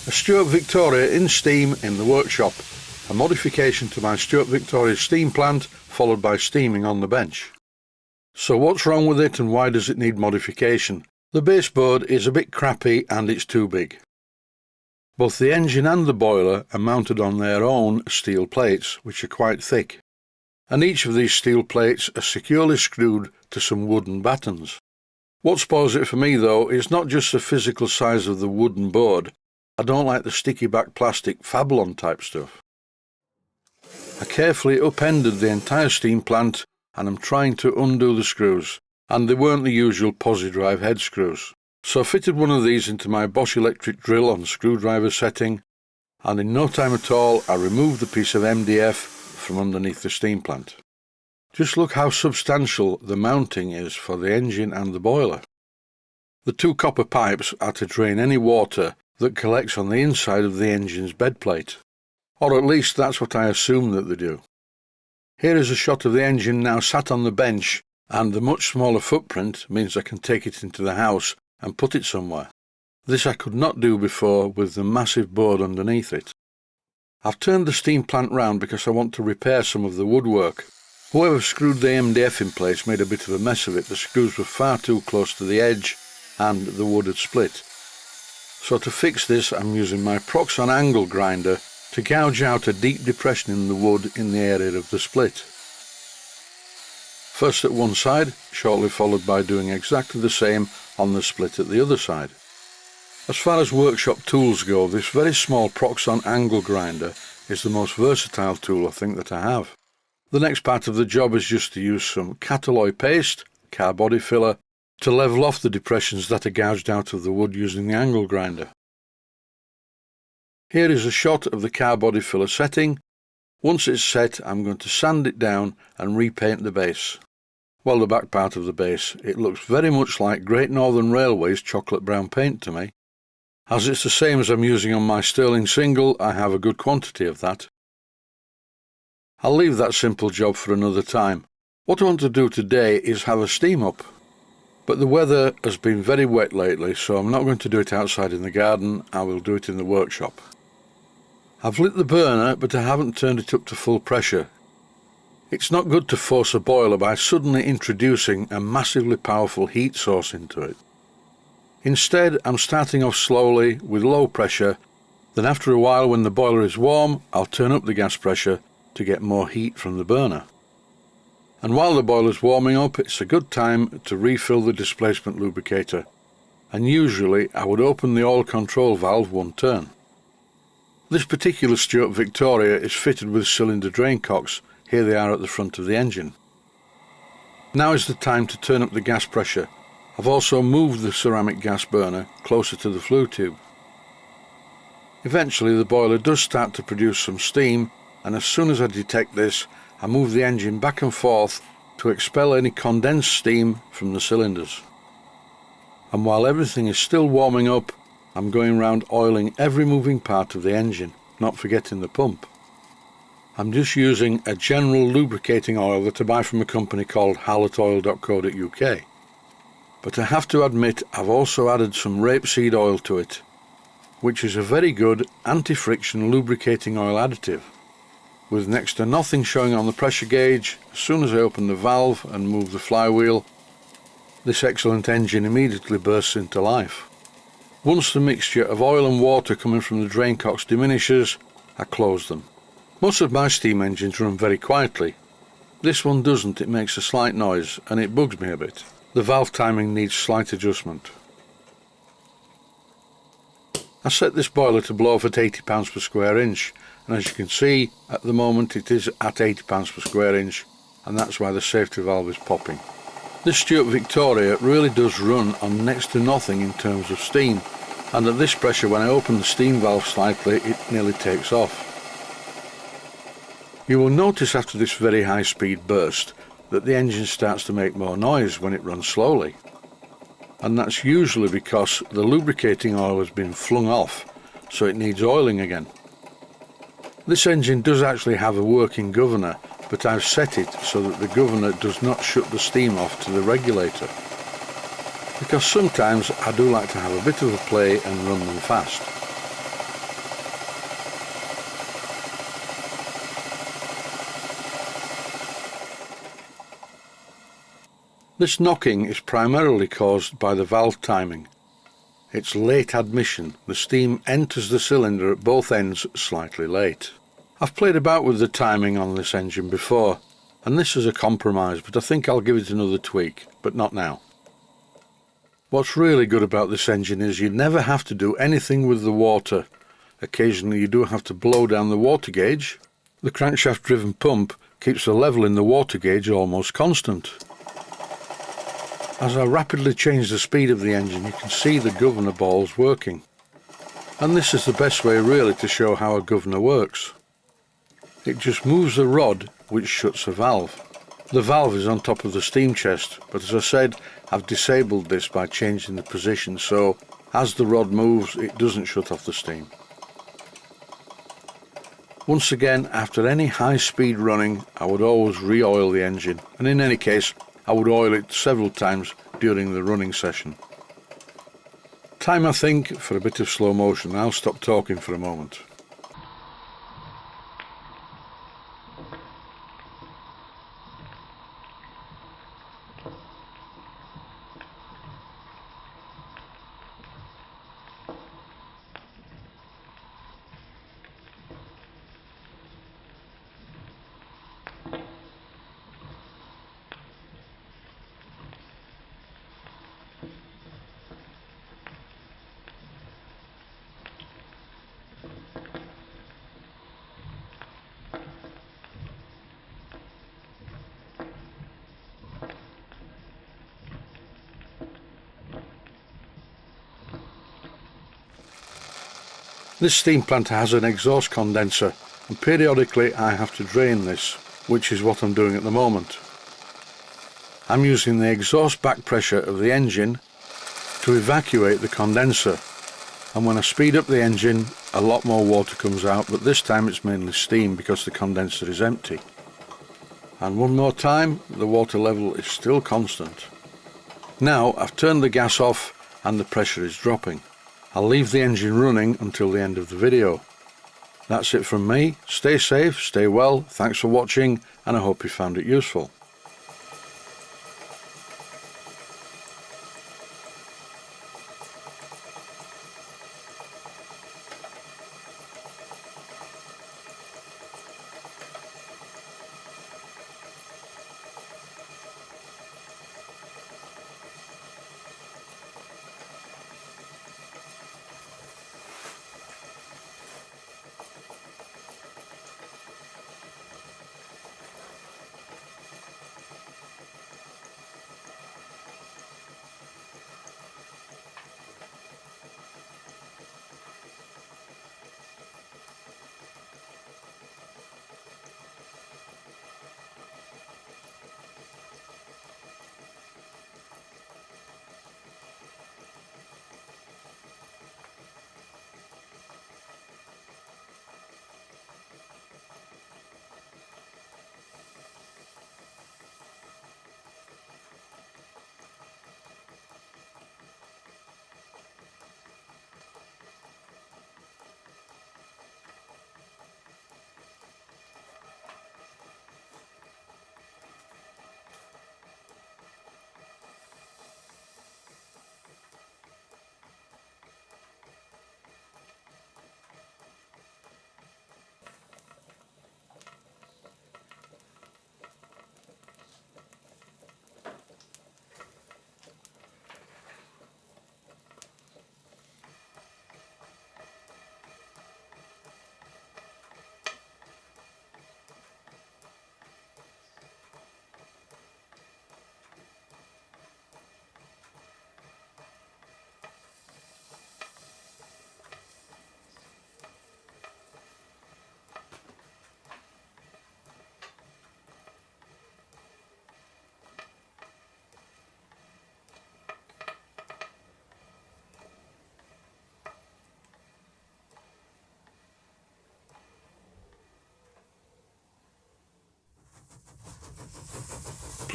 A Stuart Victoria in steam in the workshop, a modification to my Stuart Victoria steam plant followed by steaming on the bench. So what's wrong with it and why does it need modification? The baseboard is a bit crappy and it's too big. Both the engine and the boiler are mounted on their own steel plates, which are quite thick, and each of these steel plates are securely screwed to some wooden battens. What spoils it for me though is not just the physical size of the wooden board. I don't like the sticky back plastic Fablon type stuff. I carefully upended the entire steam plant and I'm trying to undo the screws, and they weren't the usual posi drive head screws. So I fitted one of these into my Bosch electric drill on screwdriver setting, and in no time at all I removed the piece of MDF from underneath the steam plant. Just look how substantial the mounting is for the engine and the boiler. The two copper pipes are to drain any water that collects on the inside of the engine's bed plate, or at least that's what I assume that they do. Here is a shot of the engine now sat on the bench, and the much smaller footprint means I can take it into the house and put it somewhere. This I could not do before with the massive board underneath it. I've turned the steam plant round because I want to repair some of the woodwork. Whoever screwed the MDF in place made a bit of a mess of it. The screws were far too close to the edge and the wood had split. So to fix this I'm using my Proxxon angle grinder to gouge out a deep depression in the wood in the area of the split. First at one side, shortly followed by doing exactly the same on the split at the other side. As far as workshop tools go, this very small Proxxon angle grinder is the most versatile tool I think that I have. The next part of the job is just to use some Catalloy paste, car body filler, to level off the depressions that are gouged out of the wood using the angle grinder. Here is a shot of the car body filler setting. Once it's set, I'm going to sand it down and repaint the base. Well, the back part of the base, it looks very much like Great Northern Railway's chocolate brown paint to me. As it's the same as I'm using on my Sterling single, I have a good quantity of that. I'll leave that simple job for another time. What I want to do today is have a steam up. But the weather has been very wet lately, so I'm not going to do it outside in the garden, I will do it in the workshop. I've lit the burner, but I haven't turned it up to full pressure. It's not good to force a boiler by suddenly introducing a massively powerful heat source into it. Instead, I'm starting off slowly with low pressure, then after a while when the boiler is warm, I'll turn up the gas pressure to get more heat from the burner. And while the boiler's warming up, it's a good time to refill the displacement lubricator, and usually I would open the oil control valve one turn. This particular Stuart Victoria is fitted with cylinder drain cocks. Here they are at the front of the engine. Now is the time to turn up the gas pressure. I've also moved the ceramic gas burner closer to the flue tube. Eventually the boiler does start to produce some steam, and as soon as I detect this, I move the engine back and forth to expel any condensed steam from the cylinders. And while everything is still warming up, I'm going around oiling every moving part of the engine, not forgetting the pump. I'm just using a general lubricating oil that I buy from a company called halletoil.co.uk. But I have to admit I've also added some rapeseed oil to it, which is a very good anti-friction lubricating oil additive. With next to nothing showing on the pressure gauge, as soon as I open the valve and move the flywheel, this excellent engine immediately bursts into life. Once the mixture of oil and water coming from the drain cocks diminishes, I close them. Most of my steam engines run very quietly. This one doesn't, it makes a slight noise and it bugs me a bit. The valve timing needs slight adjustment. I set this boiler to blow off at 80 pounds per square inch, and as you can see at the moment it is at 80 pounds per square inch, and that's why the safety valve is popping. This Stuart Victoria really does run on next to nothing in terms of steam, and at this pressure when I open the steam valve slightly it nearly takes off. You will notice after this very high speed burst that the engine starts to make more noise when it runs slowly, and that's usually because the lubricating oil has been flung off, so it needs oiling again. This engine does actually have a working governor, but I've set it so that the governor does not shut the steam off to the regulator, because sometimes I do like to have a bit of a play and run them fast. This knocking is primarily caused by the valve timing. It's late admission. The steam enters the cylinder at both ends slightly late. I've played about with the timing on this engine before, and this is a compromise, but I think I'll give it another tweak, but not now. What's really good about this engine is you never have to do anything with the water. Occasionally you do have to blow down the water gauge. The crankshaft driven pump keeps the level in the water gauge almost constant. As I rapidly change the speed of the engine, you can see the governor balls working. And this is the best way really to show how a governor works. It just moves the rod which shuts a valve. The valve is on top of the steam chest, but as I said, I've disabled this by changing the position, so as the rod moves it doesn't shut off the steam. Once again, after any high speed running, I would always re-oil the engine, and in any case I would oil it several times during the running session. Time I think for a bit of slow motion. I'll stop talking for a moment. This steam plant has an exhaust condenser, and periodically I have to drain this, which is what I'm doing at the moment. I'm using the exhaust back pressure of the engine to evacuate the condenser, and when I speed up the engine a lot more water comes out, but this time it's mainly steam because the condenser is empty. And one more time, the water level is still constant. Now I've turned the gas off and the pressure is dropping. I'll leave the engine running until the end of the video. That's it from me. Stay safe, stay well, thanks for watching, and I hope you found it useful.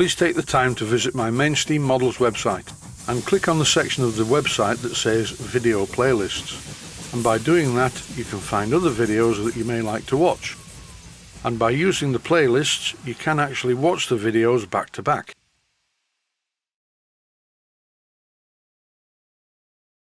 Please take the time to visit my main Steam Models website and click on the section of the website that says Video Playlists, and by doing that you can find other videos that you may like to watch. And by using the playlists you can actually watch the videos back to back.